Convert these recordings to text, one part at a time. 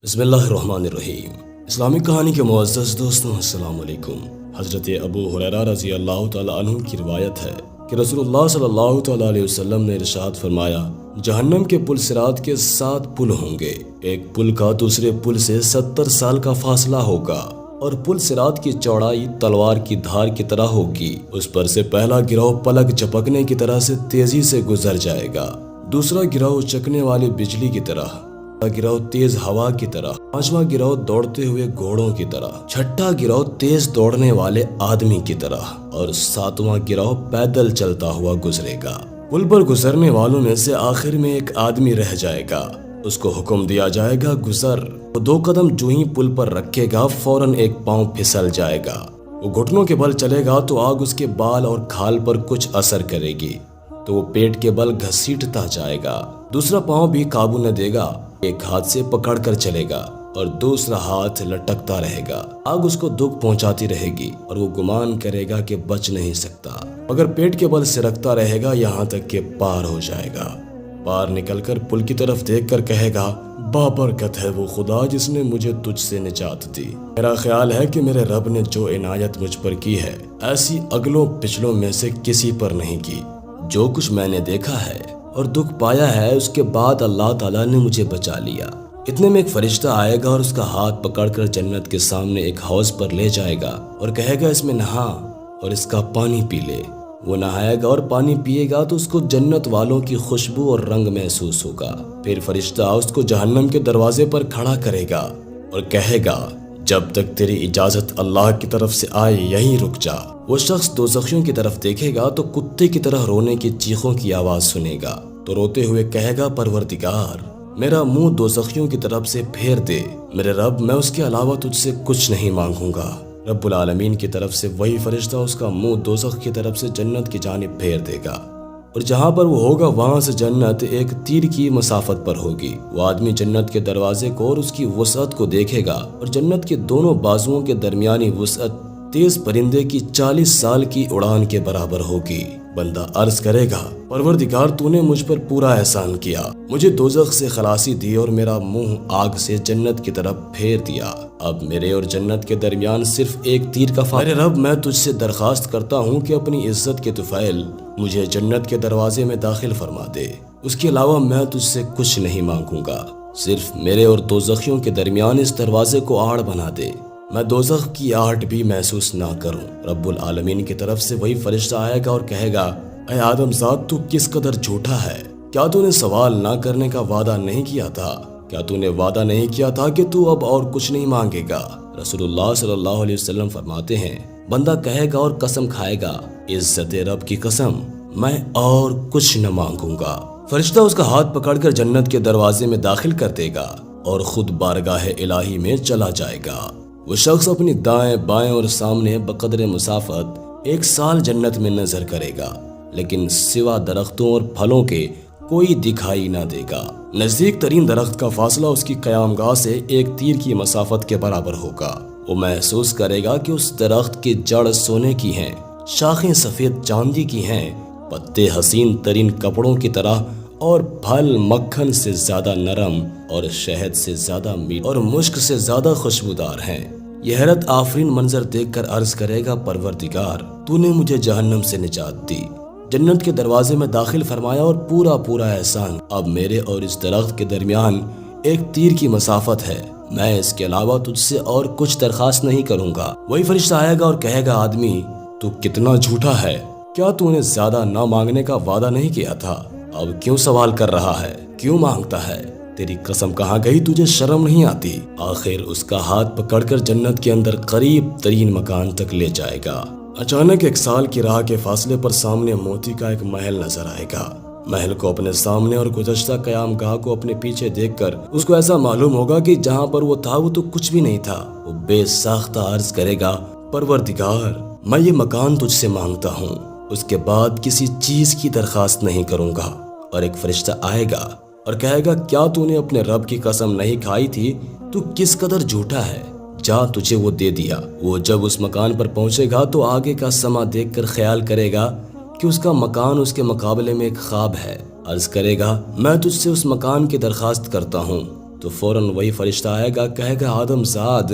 بسم اللہ الرحمن الرحیم۔ اسلامک کہانی کے معزز دوستوں، السلام علیکم۔ حضرت ابو ہریرہ رضی اللہ تعالی عنہ کی روایت ہے کہ رسول اللہ صلی اللہ تعالی علیہ وسلم نے ارشاد فرمایا، جہنم کے پل صراط کے 7 پل ہوں گے، ایک پل کا دوسرے پل سے 70 سال کا فاصلہ ہوگا، اور پل صراط کی چوڑائی تلوار کی دھار کی طرح ہوگی۔ اس پر سے پہلا گروہ پلک جھپکنے کی طرح سے تیزی سے گزر جائے گا، دوسرا گروہ چکنے والی بجلی کی طرح، گروہ تیز ہوا کی طرح، پانچواں گروہ دوڑتے ہوئے گھوڑوں کی طرح، چھٹا گروہ تیز دوڑنے والے آدمی کی طرح، اور 7واں گروہ پیدل چلتا ہوا گزرے گا۔ پل پر گزرنے والوں میں سے آخر میں ایک آدمی رہ جائے گا، اس کو حکم دیا جائے گا گزر۔ وہ 2 قدم جو ہی پل پر رکھے گا فوراً ایک پاؤں پھسل جائے گا۔ وہ گھٹنوں کے بل چلے گا تو آگ اس کے بال اور کھال پر کچھ اثر کرے گی تو وہ پیٹ کے بل گھسیٹتا جائے گا۔ دوسرا پاؤں بھی قابو نہ دے گا، ایک ہاتھ سے پکڑ کر چلے گا اور دوسرا ہاتھ لٹکتا رہے گا۔ آگ اس کو دکھ پہنچاتی رہے گی اور وہ گمان کرے گا کہ بچ نہیں سکتا، مگر پیٹ کے بل سرکتا رہے گا یہاں تک کہ پار ہو جائے گا۔ پار نکل کر پل کی طرف دیکھ کر کہے گا، بابرکت ہے وہ خدا جس نے مجھے تجھ سے نجات دی۔ میرا خیال ہے کہ میرے رب نے جو عنایت مجھ پر کی ہے ایسی اگلوں پچھلوں میں سے کسی پر نہیں کی۔ جو کچھ میں نے دیکھا ہے اور دکھ پایا ہے، اس کے بعد اللہ تعالیٰ نے مجھے بچا لیا۔ اتنے میں ایک فرشتہ آئے گا اور اس کا ہاتھ پکڑ کر جنت کے سامنے ایک حوض پر لے جائے گا اور کہے گا، اس میں نہا اور اس کا پانی پی لے۔ وہ نہائے گا اور پانی پیے گا تو اس کو جنت والوں کی خوشبو اور رنگ محسوس ہوگا۔ پھر فرشتہ اس کو جہنم کے دروازے پر کھڑا کرے گا اور کہے گا، جب تک تیری اجازت اللہ کی طرف سے آئے یہیں رک جا۔ وہ شخص دوزخیوں کی طرف دیکھے گا تو کتے کی طرح رونے کی چیخوں کی آواز سنے گا، تو روتے ہوئے کہے گا، پروردگار میرا منہ دوزخیوں کی طرف سے پھیر دے، میرے رب میں اس کے علاوہ تجھ سے کچھ نہیں مانگوں گا۔ رب العالمین کی طرف سے وہی فرشتہ اس کا منہ دوزخ کی طرف سے جنت کی جانب پھیر دے گا، اور جہاں پر وہ ہوگا وہاں سے جنت ایک تیر کی مسافت پر ہوگی۔ وہ آدمی جنت کے دروازے کو اور اس کی وسعت کو دیکھے گا، اور جنت کے دونوں بازوؤں کے درمیانی وسعت تیز پرندے کی 40 سال کی اڑان کے برابر ہوگی۔ بندہ عرض کرے گا، پروردگار تو نے مجھ پر پورا احسان کیا، مجھے دوزخ سے خلاصی دی اور میرا منہ آگ سے جنت کی طرف پھیر دیا۔ اب میرے اور جنت کے درمیان صرف ایک تیر کا فاصلہ ہے۔ میرے رب میں تجھ سے درخواست کرتا ہوں کہ اپنی عزت کے طفیل مجھے جنت کے دروازے میں داخل فرما دے، اس کے علاوہ میں تجھ سے کچھ نہیں مانگوں گا، صرف میرے اور دوزخیوں کے درمیان اس دروازے کو آڑ بنا دے، میں دوزخ کی آہٹ بھی محسوس نہ کروں۔ رب العالمین کی طرف سے وہی فرشتہ آئے گا اور کہے گا، اے آدم زاد تو کس قدر جھوٹا ہے، کیا تو نے سوال نہ کرنے کا وعدہ نہیں کیا تھا؟ کیا تو نے وعدہ نہیں کیا تھا کہ تو اب اور کچھ نہیں مانگے گا؟ رسول اللہ صلی اللہ علیہ وسلم فرماتے ہیں، بندہ کہے گا اور قسم کھائے گا، عزت رب کی قسم میں اور کچھ نہ مانگوں گا۔ فرشتہ اس کا ہاتھ پکڑ کر جنت کے دروازے میں داخل کر دے گا اور خود بارگاہ الہی میں چلا جائے گا۔ وہ شخص اپنی دائیں بائیں اور سامنے بقدر مسافت 1 سال جنت میں نظر کرے گا، لیکن سوا درختوں اور پھلوں کے کوئی دکھائی نہ دے گا۔ نزدیک ترین درخت کا فاصلہ اس کی قیام گاہ سے 1 تیر کی مسافت کے برابر ہوگا۔ وہ محسوس کرے گا کہ اس درخت کی جڑ سونے کی ہیں، شاخیں سفید چاندی کی ہیں، پتے حسین ترین کپڑوں کی طرح، اور پھل مکھن سے زیادہ نرم اور شہد سے زیادہ میٹھے اور مشک سے زیادہ خوشبودار ہیں۔ یہ حیرت آفرین منظر دیکھ کر عرض کرے گا، پروردگار تو نے مجھے جہنم سے نجات دی، جنت کے دروازے میں داخل فرمایا اور پورا احسان۔ اب میرے اور اس درخت کے درمیان 1 تیر کی مسافت ہے، میں اس کے علاوہ تجھ سے اور کچھ درخواست نہیں کروں گا۔ وہی فرشتہ آئے گا اور کہے گا، آدمی تو کتنا جھوٹا ہے، کیا تو نے زیادہ نہ مانگنے کا وعدہ نہیں کیا تھا؟ اب کیوں سوال کر رہا ہے، کیوں مانگتا ہے؟ تیری قسم کہاں گئی، تجھے شرم نہیں آتی؟ آخر اس کا ہاتھ پکڑ کر جنت کے اندر قریب ترین مکان تک لے جائے گا۔ اچانک 1 سال کی راہ کے فاصلے پر سامنے موتی کا ایک محل نظر آئے گا۔ محل کو اپنے سامنے اور گزشتہ قیام گاہ کو اپنے پیچھے دیکھ کر اس کو ایسا معلوم ہوگا کہ جہاں پر وہ تھا وہ تو کچھ بھی نہیں تھا۔ وہ بے ساختہ عرض کرے گا، پروردگار میں یہ مکان تجھ سے مانگتا ہوں، اس کے بعد کسی چیز کی درخواست نہیں کروں گا۔ اور ایک فرشتہ آئے گا اور کہے گا، کیا تو نے اپنے رب کی قسم نہیں کھائی تھی؟ تو کس قدر جھوٹا ہے، جا تجھے وہ دے دیا۔ وہ جب اس مکان پر پہنچے گا تو آگے کا سما دیکھ کر خیال کرے گا کہ اس کا مکان اس کے مقابلے میں ایک خواب ہے۔ عرض کرے گا، میں تجھ سے اس مکان کی درخواست کرتا ہوں، تو فوراً وہی فرشتہ آئے گا، کہے گا آدم زاد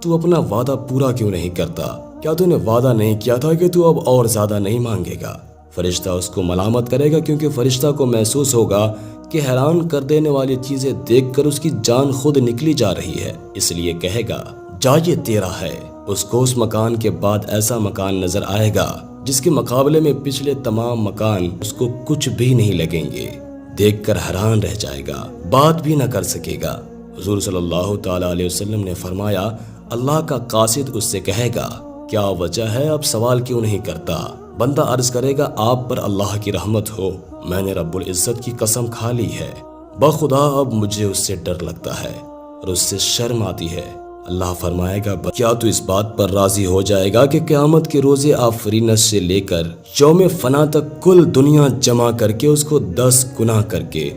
تو اپنا وعدہ پورا کیوں نہیں کرتا؟ کیا تو نے وعدہ نہیں کیا تھا کہ تو اب اور زیادہ نہیں مانگے گا؟ فرشتہ اس کو ملامت کرے گا، کیونکہ فرشتہ کو محسوس ہوگا کہ حیران کر دینے والی چیزیں دیکھ کر اس کی جان خود نکلی جا رہی ہے، اس لیے کہے گا جا یہ تیرا ہے۔ اس کو اس مکان کے بعد ایسا مکان نظر آئے گا جس کے مقابلے میں پچھلے تمام مکان اس کو کچھ بھی نہیں لگیں گے۔ دیکھ کر حیران رہ جائے گا، بات بھی نہ کر سکے گا۔ حضور صلی اللہ تعالی علیہ وسلم نے فرمایا، اللہ کا قاصد اس سے کہے گا کیا وجہ ہے، اب سوال کیوں نہیں کرتا؟ بندہ عرض کرے گا آپ پر اللہ کی رحمت ہو، میں نے رب العزت کی قسم کھا لی ہے، بخدا اب مجھے اس سے ڈر لگتا ہے اور اس سے شرم آتی ہے۔ اللہ فرمائے گا کیا تو اس بات پر راضی ہو جائے گا کہ قیامت کے روز آفرینت سے لے کر یوم فنا تک کل دنیا جمع کر کے اس کو 10 گنا کر کے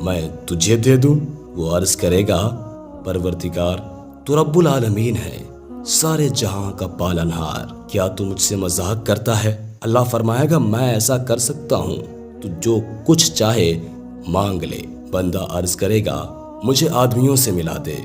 میں تجھے دے دوں؟ وہ عرض کرے گا پروردگار تو رب العالمین ہے، سارے جہاں کا پالنہار، کیا تو مجھ سے مذاق کرتا ہے؟ اللہ فرمائے گا میں ایسا کر سکتا ہوں، تو جو کچھ چاہے مانگ لے۔ بندہ عرض کرے گا مجھے آدمیوں سے ملا دے۔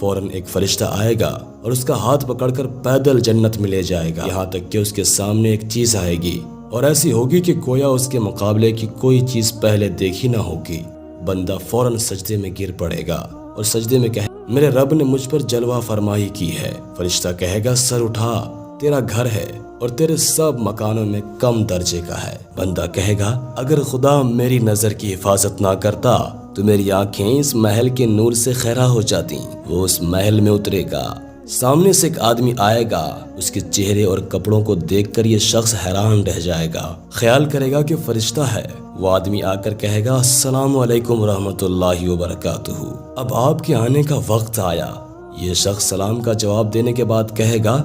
فوراً ایک فرشتہ آئے گا اور اس کا ہاتھ پکڑ کر پیدل جنت میں لے جائے گا، یہاں تک کہ اس کے سامنے ایک چیز آئے گی اور ایسی ہوگی کہ گویا اس کے مقابلے کی کوئی چیز پہلے دیکھی نہ ہوگی۔ بندہ فوراً سجدے میں گر پڑے گا اور سجدے میں کہے میرے رب نے مجھ پر جلوہ فرمائی کی ہے۔ فرشتہ کہے گا سر اٹھا، تیرا گھر ہے اور تیرے سب مکانوں میں کم درجے کا ہے۔ بندہ کہے گا اگر خدا میری نظر کی حفاظت نہ کرتا تو میری آنکھیں اس محل کے نور سے خیرہ ہو جاتی۔ وہ اس محل میں اترے گا، سامنے سے ایک آدمی آئے گا، اس کے چہرے اور کپڑوں کو دیکھ کر یہ شخص حیران رہ جائے گا، خیال کرے گا کہ فرشتہ ہے۔ وہ آدمی آ کر کہے گا السلام علیکم ورحمۃ اللہ وبرکاتہ، اب آپ کے آنے کا وقت آیا۔ یہ شخص سلام کا جواب دینے کے بعد کہے گا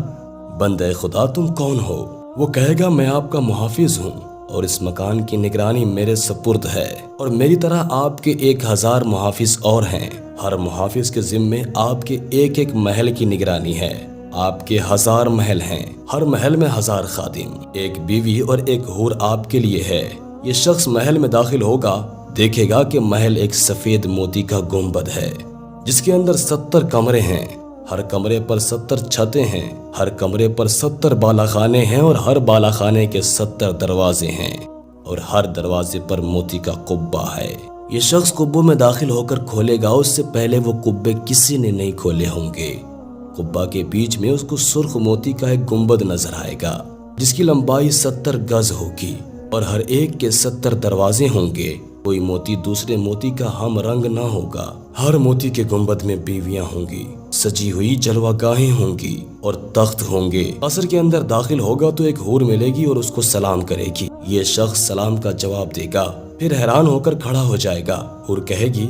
بندے خدا تم کون ہو؟ وہ کہے گا میں آپ کا محافظ ہوں اور اس مکان کی نگرانی میرے سپرد ہے، اور میری طرح آپ کے 1000 محافظ اور ہیں، ہر محافظ کے ذمے آپ کے ایک ایک محل کی نگرانی ہے۔ آپ کے 1000 محل ہیں، ہر محل میں 1000 خادم، ایک بیوی اور ایک حور آپ کے لیے ہے۔ یہ شخص محل میں داخل ہوگا، دیکھے گا کہ محل ایک سفید موتی کا گنبد ہے جس کے اندر 70 کمرے ہیں، ہر کمرے پر 70 چھتیں ہیں، ہر کمرے پر 70 بالا خانے ہیں اور ہر بالا خانے کے 70 دروازے ہیں اور ہر دروازے پر موتی کا قبہ ہے۔ یہ شخص قبوں میں داخل ہو کر کھولے گا، اس سے پہلے وہ قبے کسی نے نہیں کھولے ہوں گے۔ قبہ کے بیچ میں اس کو سرخ موتی کا ایک گنبد نظر آئے گا جس کی لمبائی 70 گز ہوگی اور ہر ایک کے 70 دروازے ہوں گے۔ کوئی موتی دوسرے موتی کا ہم رنگ نہ ہوگا، ہر موتی کے گنبد میں بیویاں ہوں گی، سجی ہوئی جلوہ گاہیں ہوں گی اور تخت ہوں گے۔ قصر کے اندر داخل ہوگا تو ایک حور ملے گی اور اس کو سلام کرے گی۔ یہ شخص سلام کا جواب دے گا، پھر حیران ہو کر کھڑا ہو جائے گا۔ حور کہے گی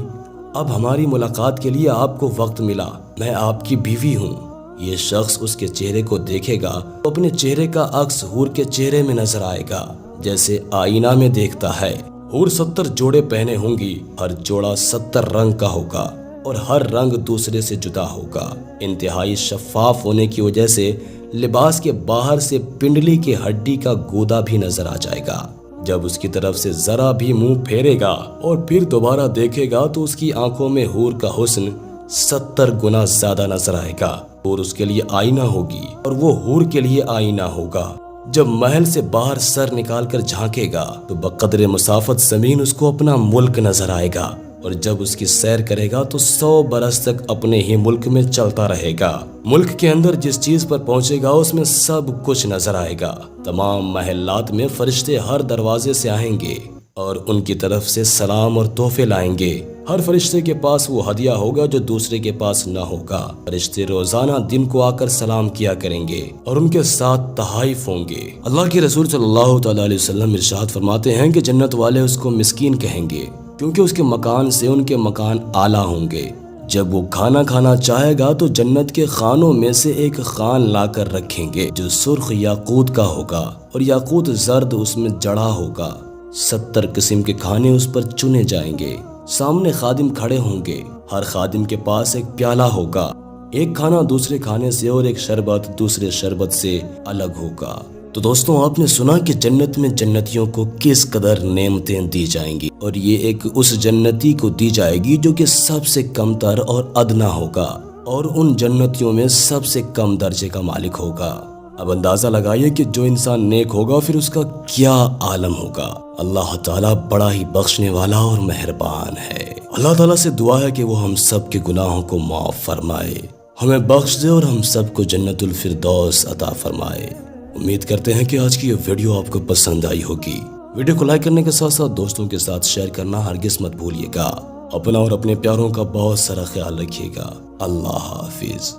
اب ہماری ملاقات کے لیے آپ کو وقت ملا، میں آپ کی بیوی ہوں۔ یہ شخص اس کے چہرے کو دیکھے گا تو اپنے چہرے کا عکس حور کے چہرے میں نظر آئے گا جیسے آئینہ میں دیکھتا ہے۔ حور 70 جوڑے پہنے ہوں گی، ہر جوڑا 70 رنگ کا ہوگا اور ہر رنگ دوسرے سے جدا ہوگا۔ انتہائی شفاف ہونے کی وجہ سے لباس کے باہر سے پنڈلی کے ہڈی کا گودا بھی نظر آ جائے گا۔ جب اس کی طرف سے ذرا بھی منہ پھیرے گا اور پھر دوبارہ دیکھے گا تو اس کی آنکھوں میں حور کا حسن 70 گنا زیادہ نظر آئے گا۔ اور اس کے لیے آئینہ ہوگی اور وہ حور کے لیے آئینہ ہوگا۔ جب محل سے باہر سر نکال کر جھانکے گا تو بقدر مسافت زمین اس کو اپنا ملک نظر آئے گا، اور جب اس کی سیر کرے گا تو 100 برس تک اپنے ہی ملک میں چلتا رہے گا۔ ملک کے اندر جس چیز پر پہنچے گا اس میں سب کچھ نظر آئے گا۔ تمام محلات میں فرشتے ہر دروازے سے آئیں گے اور ان کی طرف سے سلام اور تحفے لائیں گے۔ ہر فرشتے کے پاس وہ ہدیہ ہوگا جو دوسرے کے پاس نہ ہوگا۔ فرشتے روزانہ دن کو آ کر سلام کیا کریں گے اور ان کے ساتھ تحائف ہوں گے۔ اللہ کے رسول صلی اللہ تعالی علیہ وسلم ارشاد فرماتے ہیں کہ جنت والے اس کو مسکین کہیں گے کیونکہ اس کے مکان سے ان کے مکان اعلیٰ ہوں گے۔ جب وہ کھانا کھانا چاہے گا تو جنت کے خانوں میں سے ایک خان لا کر رکھیں گے جو سرخ یاقوت کا ہوگا اور یاقوت زرد اس میں جڑا ہوگا۔ 70 قسم کے کھانے اس پر چنے جائیں گے۔ سامنے خادم کھڑے ہوں گے، ہر خادم کے پاس ایک پیالہ ہوگا۔ ایک کھانا دوسرے کھانے سے اور ایک شربت دوسرے شربت سے الگ ہوگا۔ تو دوستوں آپ نے سنا کہ جنت میں جنتیوں کو کس قدر نعمتیں دی جائیں گی، اور یہ ایک اس جنتی کو دی جائے گی جو کہ سب سے کم تر اور ادنا ہوگا، اور ان جنتیوں میں سب سے کم درجے کا مالک ہوگا۔ اب اندازہ لگائیے کہ جو انسان نیک ہوگا پھر اس کا کیا عالم ہوگا۔ اللہ تعالیٰ بڑا ہی بخشنے والا اور مہربان ہے۔ اللہ تعالیٰ سے دعا ہے کہ وہ ہم سب کے گناہوں کو معاف فرمائے، ہمیں بخش دے اور ہم سب کو جنت الفردوس عطا فرمائے۔ امید کرتے ہیں کہ آج کی یہ ویڈیو آپ کو پسند آئی ہوگی۔ ویڈیو کو لائک کرنے کے ساتھ ساتھ دوستوں کے ساتھ شیئر کرنا ہرگز مت بھولیے گا۔ اپنا اور اپنے پیاروں کا بہت سارا خیال رکھیے گا۔ اللہ حافظ۔